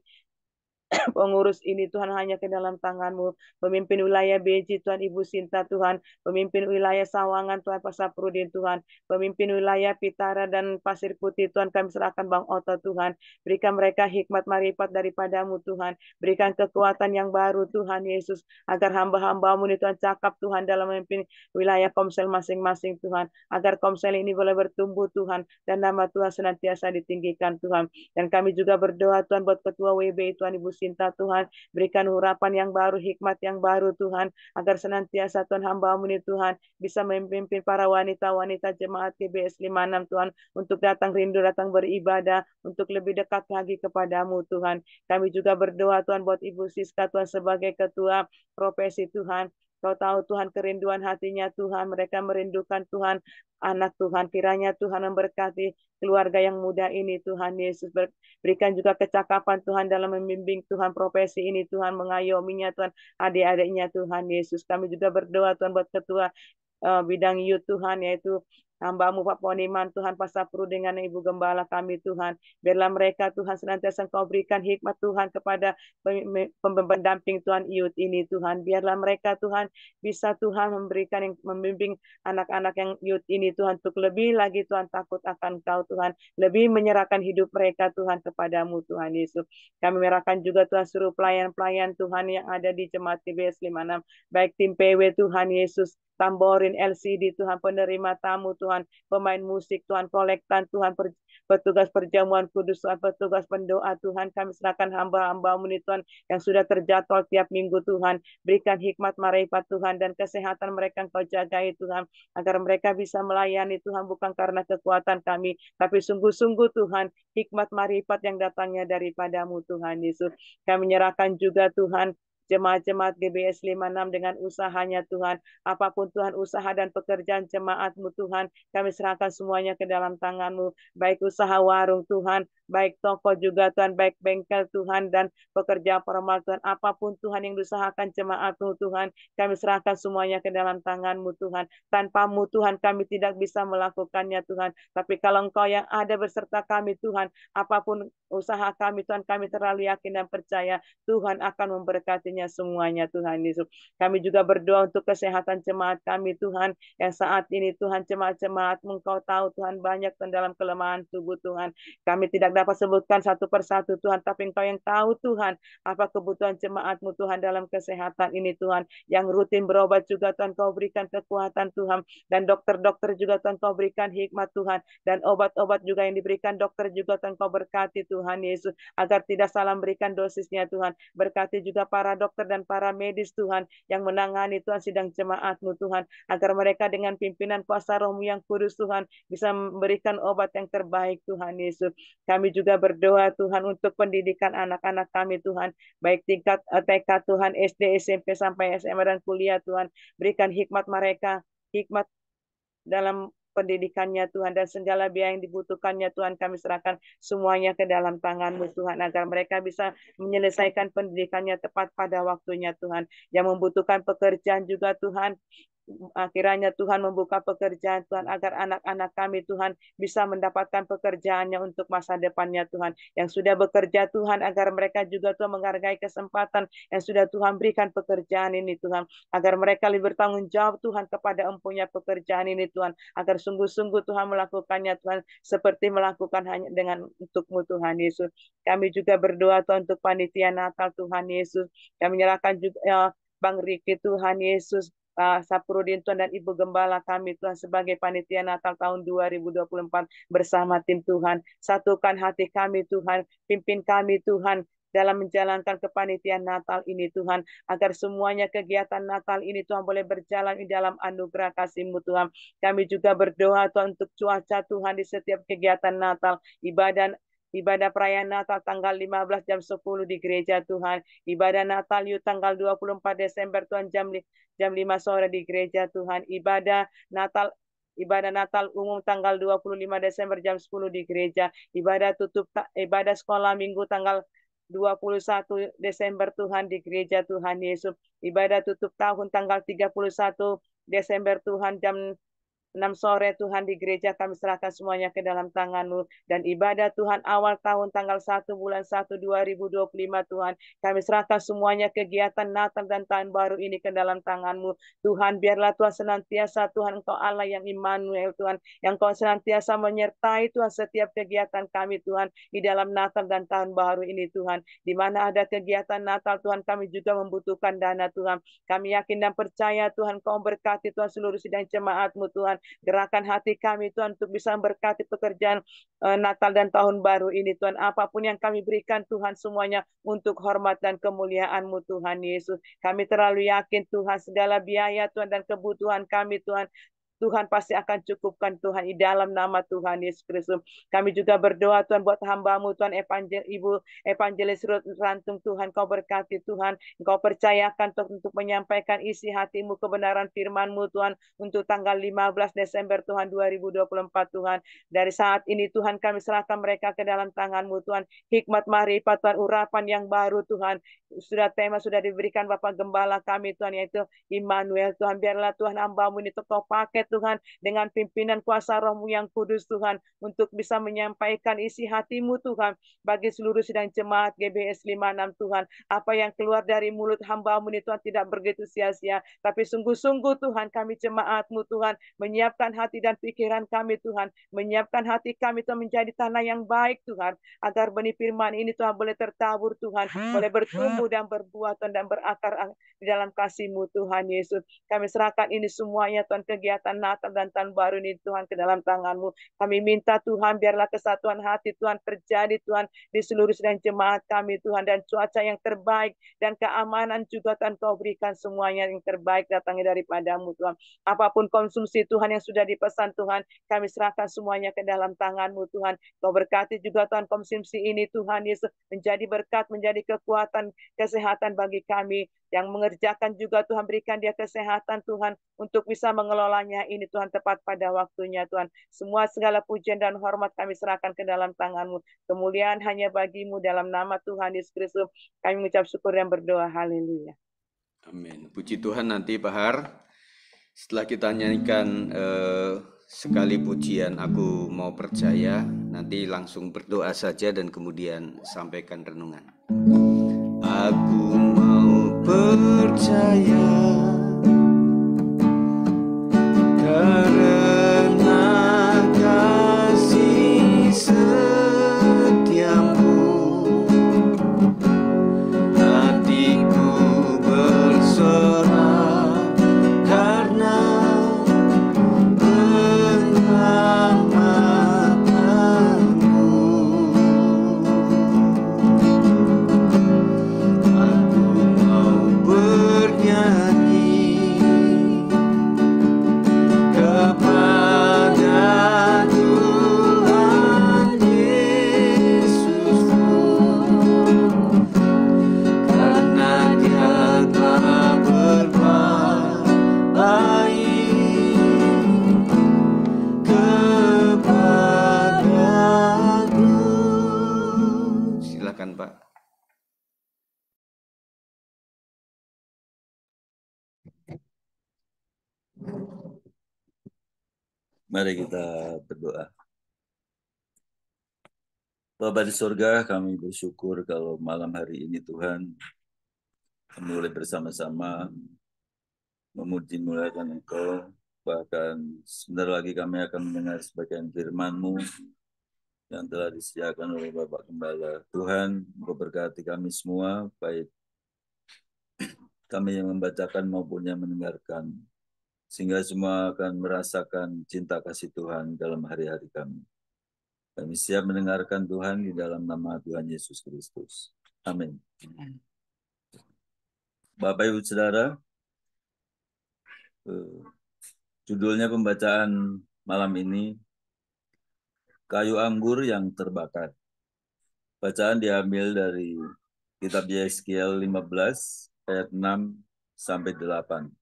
pengurus ini Tuhan hanya ke dalam tangan-Mu. Pemimpin wilayah BJ Tuhan Ibu Sinta Tuhan. Pemimpin wilayah Sawangan Tuhan Pak Saprudin Tuhan. Pemimpin wilayah Pitara dan Pasir Putih Tuhan kami serahkan Bang Oto Tuhan. Berikan mereka hikmat marifat daripada-Mu Tuhan. Berikan kekuatan yang baru Tuhan Yesus. Agar hamba-hamba-Mu ini Tuhan cakap Tuhan dalam memimpin wilayah komsel masing-masing Tuhan. Agar komsel ini boleh bertumbuh Tuhan. Dan nama Tuhan senantiasa ditinggikan Tuhan. Dan kami juga berdoa Tuhan buat Ketua WB Tuhan Ibu Sinta Tuhan, berikan urapan yang baru, hikmat yang baru Tuhan, agar senantiasa Tuhan hamba-Mu ini Tuhan, bisa memimpin para wanita-wanita jemaat GBS 56 Tuhan, untuk datang rindu, datang beribadah, untuk lebih dekat lagi kepadamu Tuhan. Kami juga berdoa Tuhan buat Ibu Siska Tuhan sebagai Ketua Profesi Tuhan. Kau tahu Tuhan kerinduan hatinya Tuhan, mereka merindukan Tuhan, anak Tuhan, kiranya Tuhan memberkati keluarga yang muda ini Tuhan Yesus. Berikan juga kecakapan Tuhan dalam membimbing Tuhan profesi ini Tuhan, mengayominya Tuhan, adik-adiknya Tuhan Yesus. Kami juga berdoa Tuhan buat ketua bidang youth Tuhan, yaitu hamba-Mu Pak Poniman Tuhan, Pak Sapru dengan Ibu Gembala kami Tuhan. Biarlah mereka Tuhan senantiasa Engkau berikan hikmat Tuhan kepada pendamping Tuhan youth ini Tuhan. Biarlah mereka Tuhan bisa Tuhan memberikan yang membimbing anak-anak yang youth ini Tuhan, untuk lebih lagi Tuhan takut akan Kau Tuhan, lebih menyerahkan hidup mereka Tuhan kepadamu Tuhan Yesus. Kami menyerahkan juga Tuhan seluruh pelayan-pelayan Tuhan yang ada di Jemaat GBS 56, baik tim PW Tuhan Yesus, tamborin, LCD Tuhan, penerima tamu Tuhan, pemain musik Tuhan, kolektan Tuhan, petugas perjamuan kudus Tuhan, petugas pendoa Tuhan. Kami serahkan hamba-hamba-Mu ini Tuhan yang sudah terjadwal tiap minggu Tuhan. Berikan hikmat marifat Tuhan dan kesehatan mereka Engkau jagai Tuhan, agar mereka bisa melayani Tuhan bukan karena kekuatan kami, tapi sungguh-sungguh Tuhan hikmat marifat yang datangnya daripada-Mu Tuhan Yesus. Kami menyerahkan juga Tuhan jemaat-jemaat GBS 56 dengan usahanya Tuhan. Apapun Tuhan usaha dan pekerjaan jemaat-Mu Tuhan, kami serahkan semuanya ke dalam tangan-Mu. Baik usaha warung Tuhan, baik toko juga Tuhan, baik bengkel Tuhan, dan pekerja formal Tuhan. Apapun Tuhan yang diusahakan jemaat-Mu Tuhan, kami serahkan semuanya ke dalam tangan-Mu Tuhan. Tanpa-Mu Tuhan kami tidak bisa melakukannya Tuhan. Tapi kalau Engkau yang ada beserta kami Tuhan, apapun usaha kami Tuhan, kami terlalu yakin dan percaya Tuhan akan memberkatinya semuanya Tuhan Yesus. Kami juga berdoa untuk kesehatan jemaat kami Tuhan, yang saat ini Tuhan jemaat-jemaat-Mu Engkau tahu Tuhan banyak Tuhan dalam kelemahan tubuh Tuhan. Kami tidak dapat sebutkan satu persatu Tuhan, tapi Engkau yang tahu Tuhan apa kebutuhan jemaat-Mu Tuhan dalam kesehatan ini Tuhan. Yang rutin berobat juga Tuhan Kau berikan kekuatan Tuhan, dan dokter-dokter juga Tuhan Kau berikan hikmat Tuhan, dan obat-obat juga yang diberikan dokter juga Tuhan Kau berkati Tuhan Yesus, agar tidak salah memberikan dosisnya Tuhan. Berkati juga para dokter dan para medis Tuhan yang menangani Tuhan sidang jemaat-Mu Tuhan, agar mereka dengan pimpinan kuasa Roh-Mu yang kudus Tuhan bisa memberikan obat yang terbaik Tuhan Yesus. Kami juga berdoa Tuhan untuk pendidikan anak-anak kami Tuhan, baik tingkat TK Tuhan, SD, SMP sampai SMA dan kuliah Tuhan. Berikan hikmat mereka, hikmat dalam pendidikannya Tuhan, dan segala biaya yang dibutuhkannya Tuhan kami serahkan semuanya ke dalam tangan-Mu Tuhan, agar mereka bisa menyelesaikan pendidikannya tepat pada waktunya Tuhan. Yang membutuhkan pekerjaan juga Tuhan, kiranya Tuhan membuka pekerjaan Tuhan, agar anak-anak kami Tuhan bisa mendapatkan pekerjaannya untuk masa depannya Tuhan. Yang sudah bekerja Tuhan, agar mereka juga Tuhan menghargai kesempatan yang sudah Tuhan berikan pekerjaan ini Tuhan, agar mereka lebih bertanggung jawab Tuhan kepada empunya pekerjaan ini Tuhan, agar sungguh-sungguh Tuhan melakukannya Tuhan, seperti melakukan hanya dengan untuk-Mu Tuhan Yesus. Kami juga berdoa Tuhan untuk panitia Natal Tuhan Yesus. Kami menyerahkan juga Bang Riki Tuhan Yesus, Saprudin Tuhan, dan Ibu Gembala kami Tuhan sebagai panitia Natal tahun 2024 bersama tim Tuhan. Satukan hati kami Tuhan, pimpin kami Tuhan dalam menjalankan kepanitiaan Natal ini Tuhan, agar semuanya kegiatan Natal ini Tuhan boleh berjalan di dalam anugerah kasih-Mu Tuhan. Kami juga berdoa Tuhan untuk cuaca Tuhan di setiap kegiatan Natal, Ibadah perayaan Natal tanggal 15 jam 10 di gereja Tuhan. Ibadah Natal Yuk tanggal 24 Desember Tuhan jam 5 sore di gereja Tuhan. Ibadah Natal umum tanggal 25 Desember jam 10 di gereja. Ibadah sekolah Minggu tanggal 21 Desember Tuhan di gereja Tuhan Yesus. Ibadah tutup tahun tanggal 31 Desember Tuhan jam 6 sore Tuhan di gereja kami serahkan semuanya ke dalam tangan-Mu. Dan ibadah Tuhan awal tahun tanggal 1 bulan 1 2025 Tuhan. Kami serahkan semuanya kegiatan Natal dan Tahun Baru ini ke dalam tangan-Mu. Tuhan biarlah Tuhan senantiasa Tuhan Engkau Allah yang Immanuel Tuhan. Yang Kau senantiasa menyertai Tuhan setiap kegiatan kami Tuhan. Di dalam Natal dan Tahun Baru ini Tuhan. Di mana ada kegiatan Natal Tuhan kami juga membutuhkan dana Tuhan. Kami yakin dan percaya Tuhan Kau berkati Tuhan seluruh sidang jemaat-Mu Tuhan. Gerakan hati kami Tuhan untuk bisa memberkati pekerjaan Natal dan Tahun Baru ini Tuhan. Apapun yang kami berikan Tuhan semuanya untuk hormat dan kemuliaan-Mu Tuhan Yesus. Kami terlalu yakin Tuhan segala biaya Tuhan dan kebutuhan kami Tuhan. Tuhan pasti akan cukupkan Tuhan di dalam nama Tuhan Yesus Kristus. Kami juga berdoa Tuhan buat hamba-Mu Tuhan Ibu Evangelis Ruth Rantung Tuhan Kau berkati Tuhan. Kau percayakan untuk menyampaikan isi hati-Mu kebenaran firman-Mu Tuhan untuk tanggal 15 Desember Tuhan 2024 Tuhan. Dari saat ini Tuhan kami serahkan mereka ke dalam tangan-Mu Tuhan. Hikmat marifat Tuhan urapan yang baru Tuhan. Sudah diberikan Bapak Gembala kami Tuhan yaitu Immanuel Tuhan. Biarlah Tuhan hamba-Mu ini Kau pakai Tuhan dengan pimpinan kuasa Roh-Mu yang kudus Tuhan untuk bisa menyampaikan isi hati-Mu Tuhan bagi seluruh sidang jemaat GBS 56 Tuhan. Apa yang keluar dari mulut hamba-Mu ini Tuhan tidak begitu sia-sia, tapi sungguh-sungguh Tuhan kami jemaat-Mu Tuhan menyiapkan hati dan pikiran kami Tuhan, menyiapkan hati kami Tuhan menjadi tanah yang baik Tuhan, agar benih firman ini Tuhan boleh tertabur Tuhan, boleh bertumbuh dan berbuah Tuhan dan berakar di dalam kasih-Mu Tuhan Yesus. Kami serahkan ini semuanya Tuhan, kegiatan Natal dan Tahun Baru ini Tuhan ke dalam tangan-Mu. Kami minta Tuhan biarlah kesatuan hati Tuhan terjadi Tuhan di seluruh sidang jemaat kami Tuhan, dan cuaca yang terbaik dan keamanan juga Tuhan Kau berikan semuanya yang terbaik datangnya daripada-Mu Tuhan. Apapun konsumsi Tuhan yang sudah dipesan Tuhan, kami serahkan semuanya ke dalam tangan-Mu Tuhan. Kau berkati juga Tuhan konsumsi ini Tuhan Yesus menjadi berkat, menjadi kekuatan, kesehatan bagi kami. Yang mengerjakan juga Tuhan berikan dia kesehatan Tuhan untuk bisa mengelolanya ini Tuhan tepat pada waktunya Tuhan. Semua segala pujian dan hormat kami serahkan ke dalam tangan-Mu. Kemuliaan hanya bagi-Mu dalam nama Tuhan Yesus Kristus. Kami mengucap syukur dan berdoa. Haleluya. Amin. Puji Tuhan. Nanti Pak Har, setelah kita nyanyikan sekali pujian Aku Mau Percaya, nanti langsung berdoa saja dan kemudian sampaikan renungan. Aku mau percaya karena kasih setiamu, hatiku bersorak karena penyelamatmu. Aku mau bernyanyi kepada Tuhan Yesusku, karena Dia telah berbuat baik kepadaku. Silakan Pak. Mari kita berdoa. Bapa di surga, kami bersyukur kalau malam hari ini Tuhan, kami boleh bersama-sama memuji muliakan Engkau. Bahkan sebentar lagi kami akan mendengar sebagian firman-Mu yang telah disediakan oleh Bapak Gembala. Tuhan, Engkau berkati kami semua, baik kami yang membacakan maupun yang mendengarkan, sehingga semua akan merasakan cinta kasih Tuhan dalam hari-hari kami. Kami siap mendengarkan Tuhan di dalam nama Tuhan Yesus Kristus. Amin. Bapak Ibu Saudara, judulnya pembacaan malam ini, Kayu Anggur yang Terbakar. Bacaan diambil dari kitab Yeskiel 15 ayat 6 sampai 8.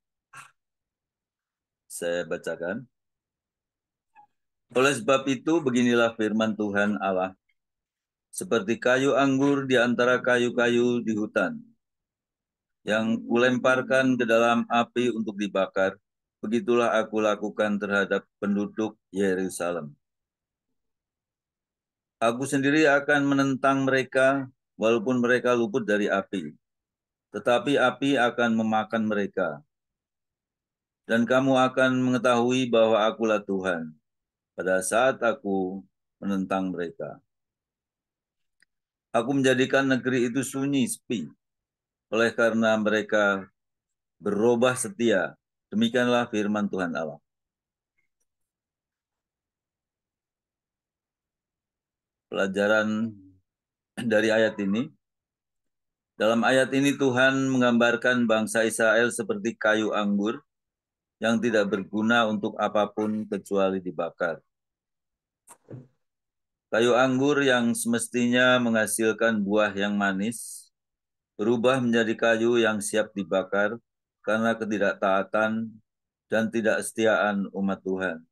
Saya bacakan. Oleh sebab itu beginilah firman Tuhan Allah. Seperti kayu anggur di antara kayu-kayu di hutan, yang kulemparkan ke dalam api untuk dibakar, begitulah aku lakukan terhadap penduduk Yerusalem. Aku sendiri akan menentang mereka, walaupun mereka luput dari api. Tetapi api akan memakan mereka. Dan kamu akan mengetahui bahwa akulah Tuhan, pada saat aku menentang mereka. Aku menjadikan negeri itu sunyi, sepi, oleh karena mereka berubah setia. Demikianlah firman Tuhan Allah. Pelajaran dari ayat ini. Dalam ayat ini Tuhan menggambarkan bangsa Israel seperti kayu anggur yang tidak berguna untuk apapun kecuali dibakar. Kayu anggur yang semestinya menghasilkan buah yang manis, berubah menjadi kayu yang siap dibakar karena ketidaktaatan dan tidak setiaan umat Tuhan.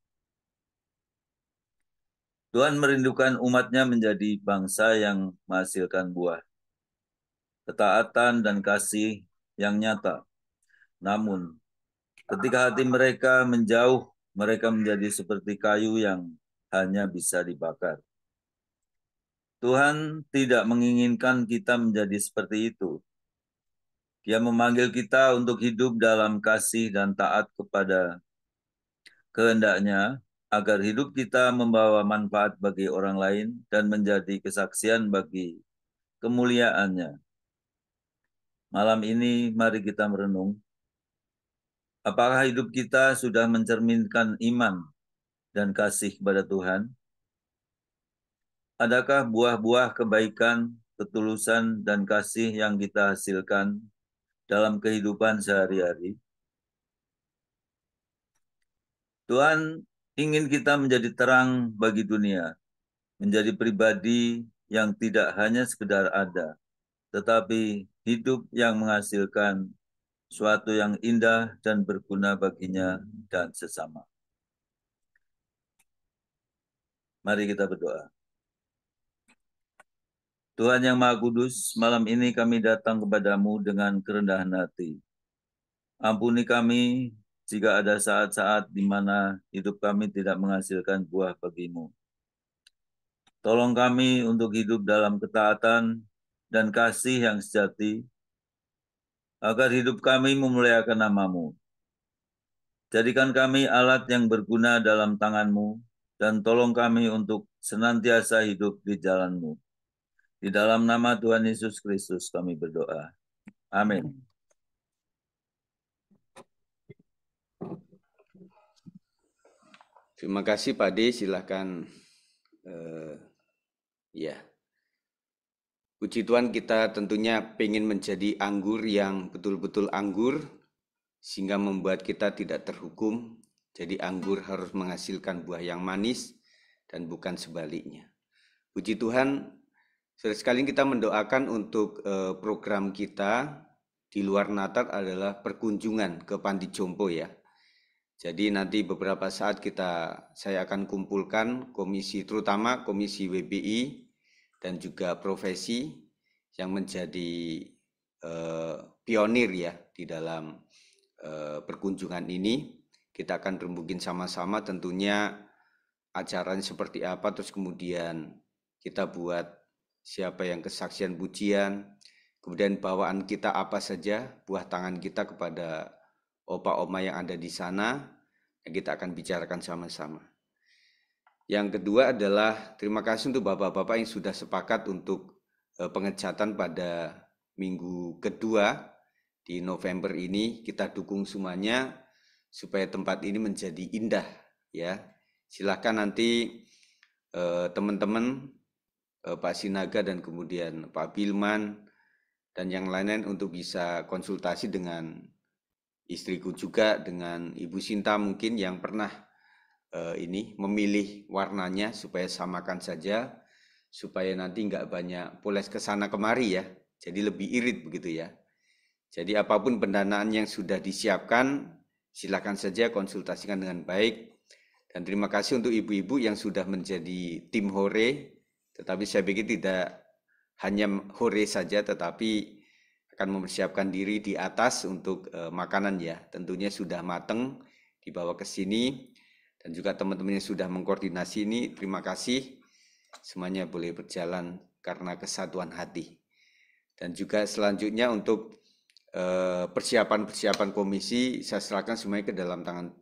Tuhan merindukan umatnya menjadi bangsa yang menghasilkan buah, ketaatan dan kasih yang nyata. Namun, ketika hati mereka menjauh, mereka menjadi seperti kayu yang hanya bisa dibakar. Tuhan tidak menginginkan kita menjadi seperti itu. Dia memanggil kita untuk hidup dalam kasih dan taat kepada kehendaknya, agar hidup kita membawa manfaat bagi orang lain dan menjadi kesaksian bagi kemuliaannya. Malam ini mari kita merenung, apakah hidup kita sudah mencerminkan iman dan kasih kepada Tuhan? Adakah buah-buah kebaikan, ketulusan, dan kasih yang kita hasilkan dalam kehidupan sehari-hari? Tuhan ingin kita menjadi terang bagi dunia, menjadi pribadi yang tidak hanya sekedar ada, tetapi hidup yang menghasilkan suatu yang indah dan berguna baginya dan sesama. Mari kita berdoa. Tuhan yang Maha Kudus, malam ini kami datang kepadamu dengan kerendahan hati. Ampuni kami jika ada saat-saat di mana hidup kami tidak menghasilkan buah bagimu. Tolong kami untuk hidup dalam ketaatan dan kasih yang sejati, agar hidup kami memuliakan nama-Mu. Jadikan kami alat yang berguna dalam tangan-Mu, dan tolong kami untuk senantiasa hidup di jalan-Mu. Di dalam nama Tuhan Yesus Kristus kami berdoa. Amin. Terima kasih Pak D, silakan. Ya, puji Tuhan, kita tentunya pengen menjadi anggur yang betul-betul anggur, sehingga membuat kita tidak terhukum. Jadi anggur harus menghasilkan buah yang manis dan bukan sebaliknya. Puji Tuhan, sekali kita mendoakan untuk program kita di luar Natal adalah perkunjungan ke Panti Jompo ya. Jadi nanti beberapa saat saya akan kumpulkan komisi, terutama komisi WBI dan juga profesi yang menjadi pionir ya di dalam perkunjungan ini. Kita akan rembukin sama-sama tentunya acaranya seperti apa, terus kemudian kita buat siapa yang kesaksian pujian, kemudian bawaan kita apa saja, buah tangan kita kepada opa-oma yang ada di sana, yang kita akan bicarakan sama-sama. Yang kedua adalah terima kasih untuk bapak-bapak yang sudah sepakat untuk pengecatan pada minggu kedua di November ini. Kita dukung semuanya supaya tempat ini menjadi indah ya. Silakan nanti teman-teman Pak Sinaga dan kemudian Pak Bilman dan yang lain-lain untuk bisa konsultasi dengan istriku juga, dengan Ibu Sinta mungkin yang pernah ini memilih warnanya supaya samakan saja, supaya nanti nggak banyak poles ke sana kemari ya, jadi lebih irit begitu ya. Jadi apapun pendanaan yang sudah disiapkan, silakan saja konsultasikan dengan baik. Dan terima kasih untuk ibu-ibu yang sudah menjadi tim hore, tetapi saya pikir tidak hanya hore saja, tetapi akan mempersiapkan diri di atas untuk makanan ya. Tentunya sudah mateng dibawa ke sini, dan juga teman-teman yang sudah mengkoordinasi ini, terima kasih. Semuanya boleh berjalan karena kesatuan hati. Dan juga selanjutnya untuk persiapan-persiapan komisi, saya serahkan semuanya ke dalam tangan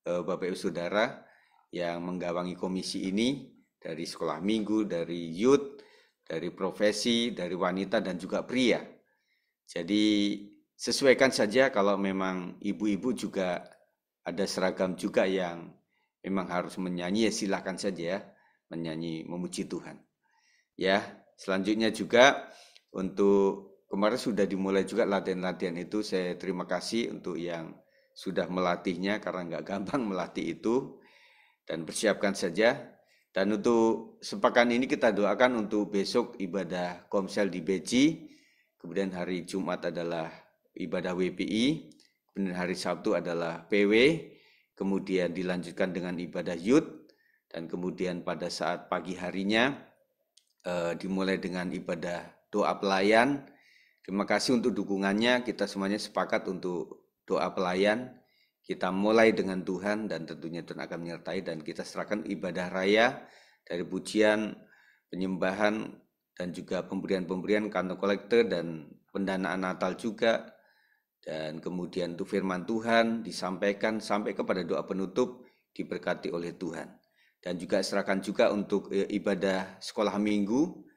Bapak Ibu Saudara yang menggawangi komisi ini, dari sekolah minggu, dari youth, dari profesi, dari wanita dan juga pria. Jadi sesuaikan saja, kalau memang ibu-ibu juga ada seragam juga yang memang harus menyanyi, ya silakan saja ya, menyanyi memuji Tuhan. Ya, selanjutnya juga untuk kemarin sudah dimulai juga latihan-latihan itu, saya terima kasih untuk yang sudah melatihnya karena nggak gampang melatih itu, dan persiapkan saja. Dan untuk sepekan ini kita doakan untuk besok ibadah Komsel di Beji, kemudian hari Jumat adalah ibadah WPI, kemudian hari Sabtu adalah PW, kemudian dilanjutkan dengan ibadah youth, dan kemudian pada saat pagi harinya dimulai dengan ibadah doa pelayan. Terima kasih untuk dukungannya, kita semuanya sepakat untuk doa pelayan. Kita mulai dengan Tuhan dan tentunya Tuhan akan menyertai, dan kita serahkan ibadah raya dari pujian, penyembahan, dan juga pemberian-pemberian kantong kolektor dan pendanaan Natal juga. Dan kemudian untuk firman Tuhan disampaikan sampai kepada doa penutup, diberkati oleh Tuhan. Dan juga serahkan juga untuk ibadah sekolah minggu.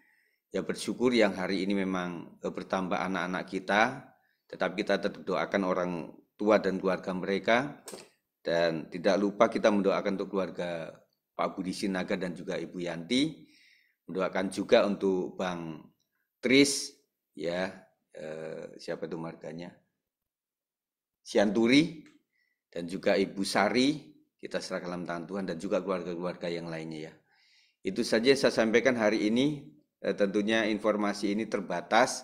Ya, bersyukur yang hari ini memang bertambah anak-anak kita, tetapi kita tetap doakan orang tua dan keluarga mereka, dan tidak lupa kita mendoakan untuk keluarga Pak Budi Sinaga dan juga Ibu Yanti, mendoakan juga untuk Bang Tris, ya siapa itu marganya, Sianturi, dan juga Ibu Sari, kita serahkan dalam tangan Tuhan, dan juga keluarga-keluarga yang lainnya ya. Itu saja saya sampaikan hari ini. Tentunya informasi ini terbatas,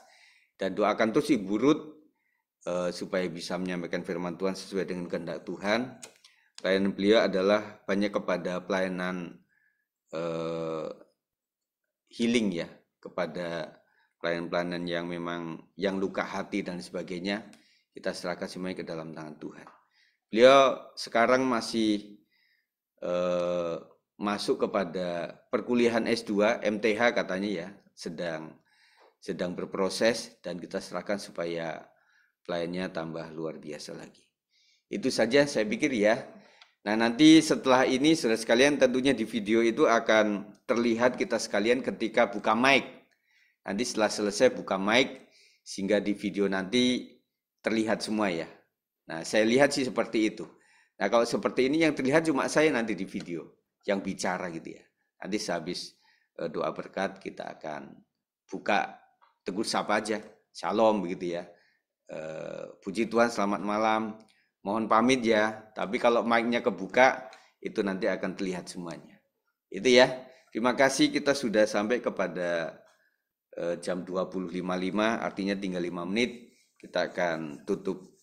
dan doakan terus Ibu Ruth supaya bisa menyampaikan firman Tuhan sesuai dengan kehendak Tuhan. Pelayanan beliau adalah banyak kepada pelayanan healing ya, kepada pelayanan-pelayanan yang memang yang luka hati dan sebagainya. Kita serahkan semuanya ke dalam tangan Tuhan. Beliau sekarang masih masuk kepada perkuliahan S2, MTH katanya ya, sedang berproses, dan kita serahkan supaya pelayannya tambah luar biasa lagi. Itu saja saya pikir ya. Nah, nanti setelah ini saudara sekalian, tentunya di video itu akan terlihat kita sekalian ketika buka mic. Nanti setelah selesai buka mic, sehingga di video nanti terlihat semua ya. Nah, saya lihat sih seperti itu. Nah, kalau seperti ini yang terlihat cuma saya nanti di video yang bicara gitu ya. Nanti sehabis doa berkat kita akan buka, tegur sapa aja, shalom begitu ya. Puji Tuhan, selamat malam, mohon pamit ya. Tapi kalau mic-nya kebuka, itu nanti akan terlihat semuanya. Itu ya. Terima kasih, kita sudah sampai kepada jam 20.55, artinya tinggal 5 menit. Kita akan tutup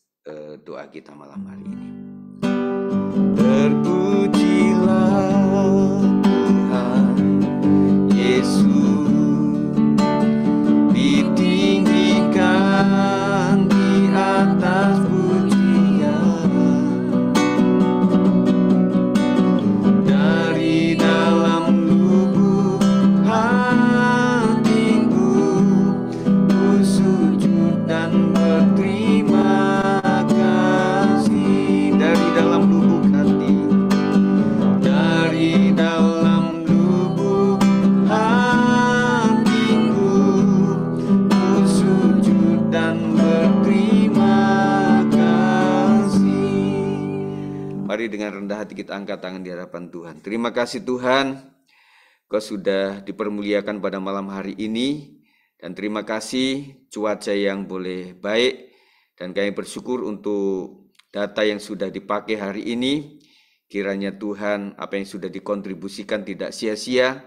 doa kita malam hari ini. Terpujilah Tuhan Yesus, ditinggikan di atas pujian, dari dalam lubuk hatiku ku sujud dan berterima kasih. Dari dalam lubuk hati, dari dalam lubuk hatiku ku sujud dan berterima kasih. Mari dengan rendah hati kita angkat tangan di hadapan Tuhan. Terima kasih Tuhan, Kau sudah dipermuliakan pada malam hari ini, dan terima kasih cuaca yang boleh baik, dan kami bersyukur untuk data yang sudah dipakai hari ini. Kiranya Tuhan, apa yang sudah dikontribusikan tidak sia-sia,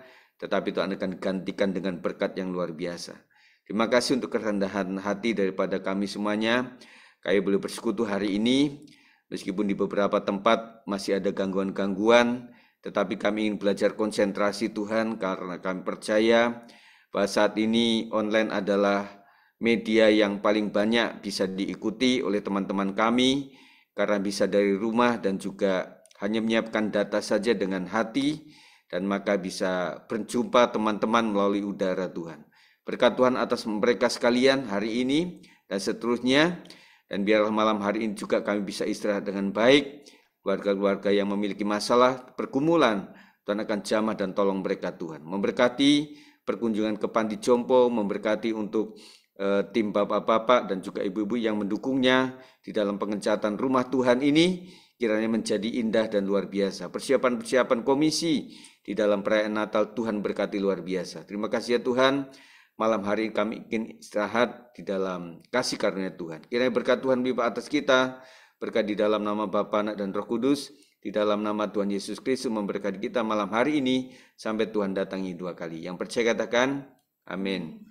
tetapi Tuhan akan gantikan dengan berkat yang luar biasa. Terima kasih untuk kerendahan hati daripada kami semuanya. Kami boleh bersekutu hari ini, meskipun di beberapa tempat masih ada gangguan-gangguan, tetapi kami ingin belajar konsentrasi Tuhan, karena kami percaya bahwa saat ini online adalah media yang paling banyak bisa diikuti oleh teman-teman kami, karena bisa dari rumah dan juga hanya menyiapkan data saja dengan hati, dan maka bisa berjumpa teman-teman melalui udara Tuhan. Berkat Tuhan atas mereka sekalian hari ini dan seterusnya, dan biarlah malam hari ini juga kami bisa istirahat dengan baik. Keluarga-keluarga yang memiliki masalah pergumulan, Tuhan akan jamah dan tolong mereka Tuhan. Memberkati perkunjungan ke Panti Jompo, memberkati untuk tim bapak-bapak dan juga ibu-ibu yang mendukungnya di dalam pengencatan rumah Tuhan ini, kiranya menjadi indah dan luar biasa. Persiapan-persiapan komisi di dalam perayaan Natal, Tuhan berkati luar biasa. Terima kasih ya Tuhan, malam hari ini kami ingin istirahat di dalam kasih karunia Tuhan. Kiranya berkat Tuhan limpah atas kita, berkat di dalam nama Bapa, Anak, dan Roh Kudus, di dalam nama Tuhan Yesus Kristus memberkati kita malam hari ini, sampai Tuhan datangi 2 kali. Yang percaya katakan, amin.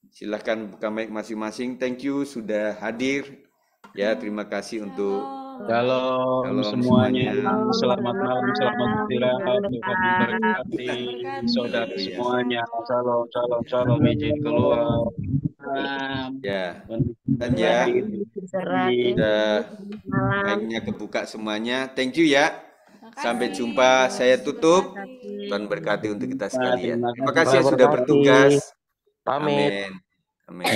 Silahkan buka mic masing-masing. Thank you sudah hadir. Ya, terima kasih untuk Shalom semuanya. Selamat malam, selamat istirahat. Tuhan memberkati saudara semuanya. Shalom, shalom, shalom. Izin keluar. Ya, dan ya, sudah mic-nya kebuka semuanya. Thank you ya. Sampai jumpa. Saya tutup. Tuhan berkati untuk kita sekalian. Terima kasih yang sudah bertugas. Amin. Amin.